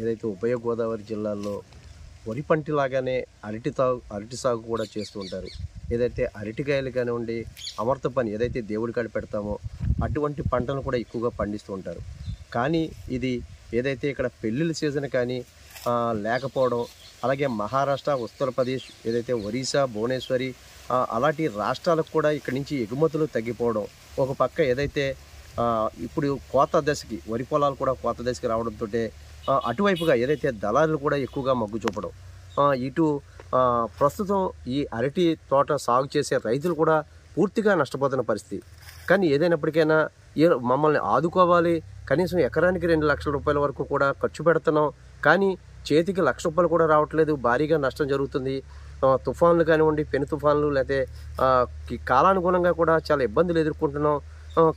ఏదైతే ఉభయ గోదావరి జిల్లాల్లో వరి పంటలాగానే అరటి సాగు కూడా చేస్తూ ఉంటారు. ఏదైతే అరటికాయలు కానివ్వండి, అమృత పని ఏదైతే దేవుడి కాడ పెడతామో అటువంటి పంటలు కూడా ఎక్కువగా పండిస్తూ ఉంటారు. కానీ ఇది ఏదైతే ఇక్కడ పెళ్ళిళ్ళ సీజన్ కానీ లేకపోవడం, అలాగే మహారాష్ట్ర, ఉత్తరప్రదేశ్, ఏదైతే ఒరిస్సా, భువనేశ్వరి అలాంటి రాష్ట్రాలకు కూడా ఇక్కడి నుంచి ఎగుమతులు తగ్గిపోవడం, ఒక పక్క ఏదైతే ఇప్పుడు కోత దశకి వరి పొలాలు కూడా కోత దశకి రావడంతో అటువైపుగా ఏదైతే దళారులు కూడా ఎక్కువగా మొగ్గు చూపడం, ఇటు ప్రస్తుతం ఈ అరటి తోట సాగు చేసే రైతులు కూడా పూర్తిగా నష్టపోతున్న పరిస్థితి. కానీ ఏదైనప్పటికైనా మమ్మల్ని ఆదుకోవాలి, కనీసం ఎకరానికి 2 లక్షల రూపాయల వరకు కూడా ఖర్చు పెడుతున్నాం, కానీ చేతికి 1 లక్ష రూపాయలు కూడా రావట్లేదు, భారీగా నష్టం జరుగుతుంది. తుఫాన్లు కానివ్వండి, పెను తుఫాన్లు, లేకపోతే కాలానుగుణంగా కూడా చాలా ఇబ్బందులు ఎదుర్కొంటున్నాం.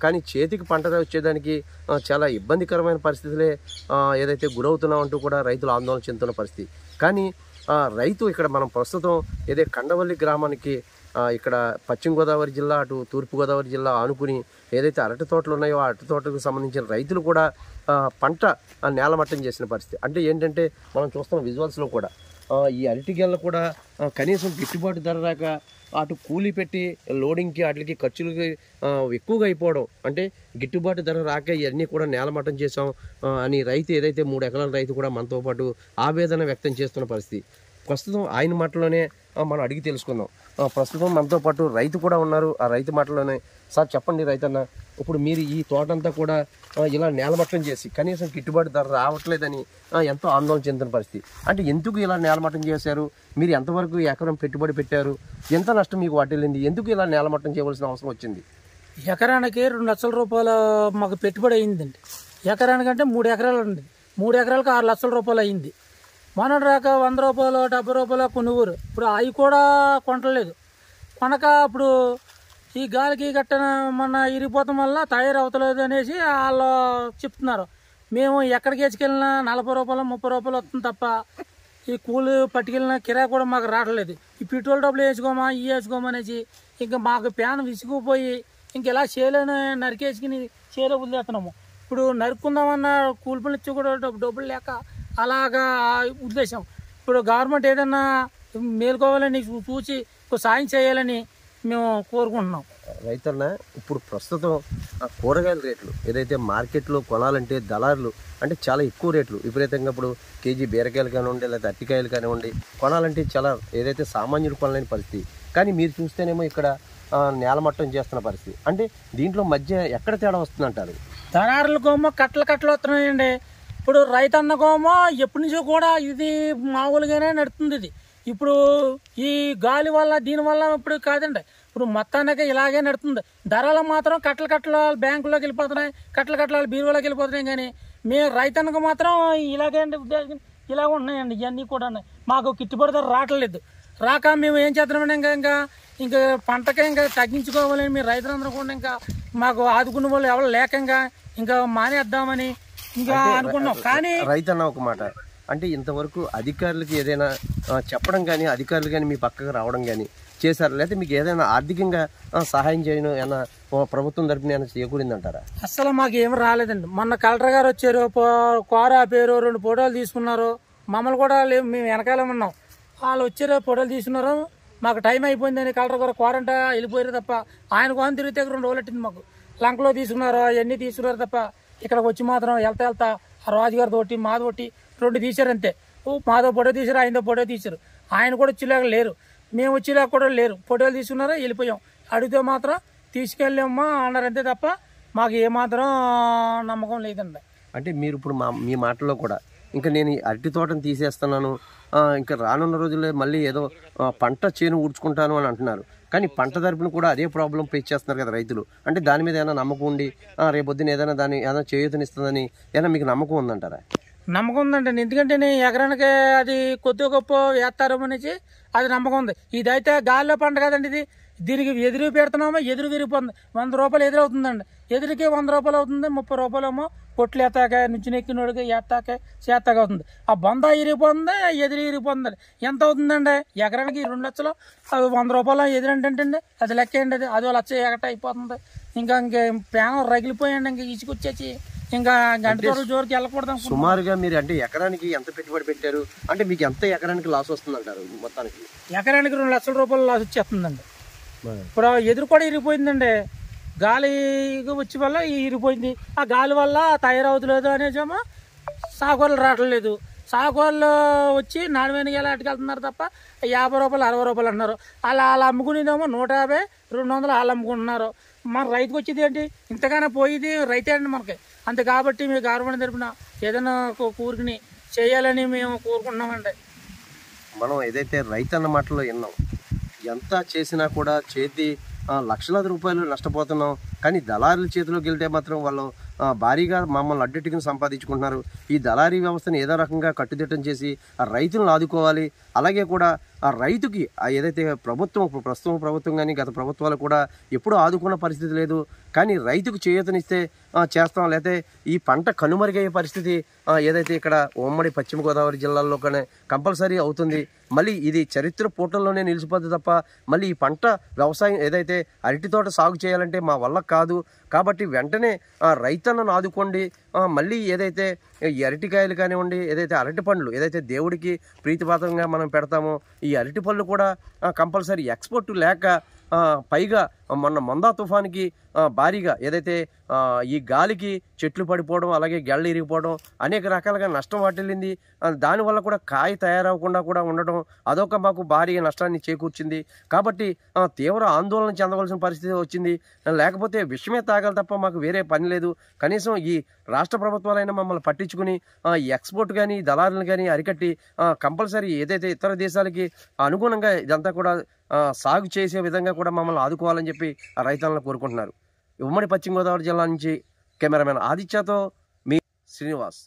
కానీ చేతికి పంట వచ్చేదానికి చాలా ఇబ్బందికరమైన పరిస్థితులే ఏదైతే గురవుతున్నాం అంటూ కూడా రైతులు ఆందోళన చెందుతున్న పరిస్థితి. కానీ రైతు ఇక్కడ మనం ప్రస్తుతం ఏదైతే కండవల్లి గ్రామానికి ఇక్కడ పశ్చిమ గోదావరి జిల్లా, అటు తూర్పుగోదావరి జిల్లా ఆనుకుని ఏదైతే అరటి తోటలు ఉన్నాయో ఆ అరటి తోటకు సంబంధించిన రైతులు కూడా పంట నేలమట్టం చేసిన పరిస్థితి. అంటే ఏంటంటే మనం చూస్తున్న విజువల్స్లో కూడా ఈ అరటి గెల్ల కూడా కనీసం గిట్టుబాటు ధర రాక అటు కూలీ పెట్టి లోడింగ్కి వాటికి ఖర్చులకి ఎక్కువగా అయిపోవడం, అంటే గిట్టుబాటు ధర రాక ఇవన్నీ కూడా నేలమట్టం చేసాం అని రైతు ఏదైతే 3 ఎకరాల రైతు కూడా మనతో పాటు ఆవేదన వ్యక్తం చేస్తున్న పరిస్థితి. ప్రస్తుతం ఆయన మాటలోనే మనం అడిగి తెలుసుకుందాం. ప్రస్తుతం మనతో పాటు రైతు కూడా ఉన్నారు. ఆ రైతు మాటలోనే, సార్ చెప్పండి రైతన్న, ఇప్పుడు మీరు ఈ తోటంతా కూడా ఇలా నేలమట్టం చేసి కనీసం గిట్టుబాటు ధర రావట్లేదని ఎంతో ఆందోళన చెందిన పరిస్థితి. అంటే ఎందుకు ఇలా నేలమట్టం చేశారు? మీరు ఎంతవరకు ఎకరం పెట్టుబడి పెట్టారు? ఎంత నష్టం మీకు వాటిల్లింది? ఎందుకు ఇలా నేలమట్టం చేయవలసిన అవసరం వచ్చింది? ఎకరానికి 2 లక్షల రూపాయలు మాకు పెట్టుబడి అయిందండి. ఎకరానికంటే 3 ఎకరాలు ఉంది. 3 ఎకరాలకు 6 లక్షల రూపాయలు అయింది. మొన్నటి రాక 100 రూపాయలు 70 రూపాయలు కొనుగోరు. ఇప్పుడు అవి కూడా కొనలేదు. కొనక ఇప్పుడు ఈ గాలికి గట్టన మొన్న ఇరిగిపోవటం వల్ల తయారవుతలేదు అనేసి వాళ్ళు చెప్తున్నారు. మేము ఎక్కడికి వేసుకెళ్ళినా 40 రూపాయలు 30 రూపాయలు వస్తుంది తప్ప ఈ కూలి పట్టుకెళ్ళిన కిరాయి కూడా మాకు రావట్లేదు. ఈ పెట్రోల్ డబ్బులు వేసుకోమా వేసుకోమనేసి ఇంకా మాకు ప్యాన్ విసిగిపోయి ఇంక ఇలా చేయలేని నరికేసుకుని చేలో వదిలేస్తున్నాము. ఇప్పుడు నరుక్కుందామన్న కూలి పనులు ఇచ్చి కూడా డబ్బులు లేక అలాగా ఉద్దేశం. ఇప్పుడు గవర్నమెంట్ ఏదన్నా మేలుకోవాలని చూసి సాయం చేయాలని మేము కోరుకుంటున్నాం. రైతన్న, ఇప్పుడు ప్రస్తుతం కూరగాయల రేట్లు ఏదైతే మార్కెట్లో కొనాలంటే దళారులు అంటే చాలా ఎక్కువ రేట్లు విపరీతంగా, ఇప్పుడు కేజీ బీరకాయలు కానివ్వండి, లేకపోతే అరటికాయలు కానివ్వండి కొనాలంటే చాలా ఏదైతే సామాన్యులు కొనలేని పరిస్థితి. కానీ మీరు చూస్తేనేమో ఇక్కడ నేలమట్టం చేస్తున్న పరిస్థితి. అంటే దీంట్లో మధ్య ఎక్కడ తేడా వస్తుందంటారు? దళారులకోమో కట్టలు వస్తున్నాయండి. ఇప్పుడు రైతన్నకోమో ఎప్పటి నుంచో కూడా ఇది మామూలుగానే నడుస్తుంది. ఇది ఇప్పుడు ఈ గాలి వల్ల దీనివల్ల ఇప్పుడు కాదండి, ఇప్పుడు మొత్తానికి ఇలాగే నడుతుంది. ధరలు మాత్రం కట్టలు బ్యాంకులోకి వెళ్ళిపోతున్నాయి, కట్టలు బీరువాలోకి వెళ్ళిపోతున్నాయి. కానీ మేము రైతన్నకు మాత్రం ఇలాగే ఇలా ఉన్నాయండి. ఇవన్నీ కూడా మాకు గిట్టుబాటు ధర రావట్లేదు. రాక మేము ఏం చేస్తున్నామంటే ఇంకా పంటకే ఇంకా తగ్గించుకోవాలని మేము రైతులందరూ కూడా ఇంకా మాకు ఆదుకునే వాళ్ళు ఎవరు లేకంగా ఇంకా మానేద్దామని ఇంకా అనుకున్నాం. కానీ రైతన్న ఒక మాట, అంటే ఇంతవరకు అధికారులకి ఏదైనా చెప్పడం కానీ, అధికారులు కానీ మీ పక్కకు రావడం కానీ చేశారు, లేకపోతే మీకు ఏదైనా ఆర్థికంగా సహాయం చేయడం ఏమైనా ప్రభుత్వం తరపున ఏమైనా చేకూరిందంటారా? అసలు మాకు ఏమి రాలేదండి. మొన్న కలెక్టర్ గారు వచ్చారు, కోర ఆపారు, 2 ఫోటోలు తీసుకున్నారు. మమ్మల్ని కూడా మేము వెనకాల ఉన్నాం. వాళ్ళు వచ్చారు, ఫోటోలు తీసుకున్నారు. మాకు టైం అయిపోయిందని కలెక్టర్ గారు క్వారంటా వెళ్ళిపోయారు తప్ప ఆయన కోసం తిరిగితే 2 రోజులు పెట్టింది మాకు. లంకలో తీసుకున్నారు, అవన్నీ తీసుకున్నారు తప్ప ఇక్కడికి వచ్చి మాత్రం వెళ్తా ఆ రాజుగారి తోటి మాది ఒకటి 2 తీశారు అంతే. మాదో ఫోటో తీశారు, ఆయనతో ఫోటో తీశారు. ఆయన కూడా వచ్చేలాగా లేరు, మేము వచ్చేలాగా కూడా లేరు. ఫోటోలు తీసుకున్నారా వెళ్ళిపోయాం. అడిగితే మాత్రం తీసుకెళ్ళామా అన్నారు అంతే తప్ప మాకు ఏమాత్రం నమ్మకం లేదండి. అంటే మీరు ఇప్పుడు మీ మాటల్లో కూడా ఇంకా నేను ఈ అరటి తోటను తీసేస్తున్నాను, ఇంకా రానున్న రోజుల్లో మళ్ళీ ఏదో పంట చేను ఊడ్చుకుంటాను అని అంటున్నారు. కానీ పంట తరపున కూడా అదే ప్రాబ్లం ఫేస్ చేస్తున్నారు కదా రైతులు. అంటే దాని మీద ఏమైనా నమ్మకం ఉండి రేపొద్దున ఏదైనా చేయూతనిస్తుందని ఏమైనా మీకు నమ్మకం ఉందంటారా? నమ్మకం ఉందండి. ఎందుకంటే ఎకరానికి అది కొద్దిగా గొప్ప వేస్తారు అనేసి అది నమ్మకం ఉంది. ఇదైతే గాలిలో పంట కదండి. ఇది దీనికి ఎదురు పెడుతున్నామో ఎదురు విరిగిపోతుంది. 100 రూపాయలు ఎదురవుతుందండి. ఎదురుకి 100 రూపాయలు అవుతుంది. 30 రూపాయలేమో పొట్లు ఎత్తాక నుంచి నెక్కినోడికి ఎత్తాక చేత్తాక అవుతుంది. ఆ బొంద ఇరిగిపోతుంది, ఎదురు ఇరిగిపోతుంది. ఎంత అవుతుందండి? ఎకరానికి 2 లక్షలు, అది 100 రూపాయలు ఎదురంటండి. అది లెక్క అండి. అది 1 లక్ష ఎగట అయిపోతుంది. ఇంకా ప్యానం రగిలిపోయండి. ఇంకా ఇసుకొచ్చేసి ఇంకా గంట జోరుకి వెళ్ళకూడదు. సుమారుగా మీరు అంటే ఎకరానికి ఎంత పెట్టుబడి పెట్టారు, అంటే మీకు ఎంత ఎకరానికి లాస్ వస్తుంది అంటారు? మొత్తానికి ఎకరానికి 2 లక్షల రూపాయలు లాస్ వచ్చేస్తుందండి. ఇప్పుడు ఎదురు కూడా ఇరిగిపోయిందండి, గాలి వచ్చి వల్ల ఇరిగిపోయింది. ఆ గాలి వల్ల తయారవుతలేదు అనేసేమో సాగులు రావట్లేదు. సాగులు వచ్చి నాణ్యమైన గేలాటికి వెళ్తున్నారు తప్ప 50 రూపాయలు 60 రూపాయలు అంటున్నారు. అలా అమ్ముకునేదేమో 150 200 వాళ్ళు అమ్ముకుంటున్నారు. మన రైతుకి వచ్చేది ఏంటి? ఇంతగానే పోయేది రైతే అండి మనకి. అంతే కాబట్టి మీ గవర్నమెంట్ తరపున ఏదైనా కూరుకుని చేయాలని మేము కోరుకుంటున్నామండి. మనం ఏదైతే రైతు అన్న మాటలో విన్నాం, ఎంత చేసినా కూడా చేతి లక్షలాది రూపాయలు నష్టపోతున్నాం. కానీ దళారుల చేతిలోకి వెళ్తే మాత్రం వాళ్ళు భారీగా మమ్మల్ని అడ్డెట్టుకుని సంపాదించుకుంటున్నారు. ఈ దళారీ వ్యవస్థను ఏదో రకంగా కట్టుదిట్టం చేసి ఆ రైతులను ఆదుకోవాలి. అలాగే కూడా ఆ రైతుకి ఏదైతే ప్రస్తుతం ప్రభుత్వం కానీ గత ప్రభుత్వాలు కూడా ఎప్పుడూ ఆదుకున్న పరిస్థితి లేదు. కానీ రైతుకు చేయూతనిస్తే చేస్తాం, లేకపోతే ఈ పంట కనుమరుగయ్యే పరిస్థితి ఏదైతే ఇక్కడ ఉమ్మడి పశ్చిమ గోదావరి జిల్లాల్లో కానీ కంపల్సరీ అవుతుంది. మళ్ళీ ఇది చరిత్ర పూటల్లోనే నిలిచిపోద్ది తప్ప మళ్ళీ ఈ పంట వ్యవసాయం ఏదైతే అరటి తోట సాగు చేయాలంటే మా వల్ల కాదు. కాబట్టి వెంటనే రైతన్నను ఆదుకోండి. మళ్ళీ ఏదైతే ఈ అరటికాయలు కానివ్వండి, ఏదైతే అరటి పండ్లు ఏదైతే దేవుడికి ప్రీతిపాతంగా మనం పెడతామో ఈ అరటి పళ్ళు కూడా కంపల్సరీ ఎక్స్పోర్ట్ లేక పైగా మొన్న మందా తుఫానికి భారీగా ఏదైతే ఈ గాలికి చెట్లు పడిపోవడం, అలాగే గెళ్ళు ఇరిగిపోవడం, అనేక రకాలుగా నష్టం వాటిల్లింది. దానివల్ల కూడా కాయ తయారవకుండా కూడా ఉండడం అదొక మాకు భారీ నష్టాన్ని చేకూర్చింది. కాబట్టి తీవ్ర ఆందోళన చెందవలసిన పరిస్థితి వచ్చింది. లేకపోతే విషమే తాగాలి తప్ప మాకు వేరే పని లేదు. కనీసం ఈ రాష్ట్ర ప్రభుత్వాలైనా మమ్మల్ని పట్టించుకుని ఎక్స్పోర్ట్ కానీ దళారులను కానీ అరికట్టి కంపల్సరీ ఏదైతే ఇతర దేశాలకి అనుగుణంగా ఇదంతా కూడా సాగు చేసే విధంగా కూడా మమ్మల్ని ఆదుకోవాలని చెప్పి ఆ రైతులను కోరుకుంటున్నారు. ఉమ్మడి పశ్చిమ గోదావరి జిల్లా నుంచి కెమెరామెన్ ఆదిత్యతో మీ శ్రీనివాస్.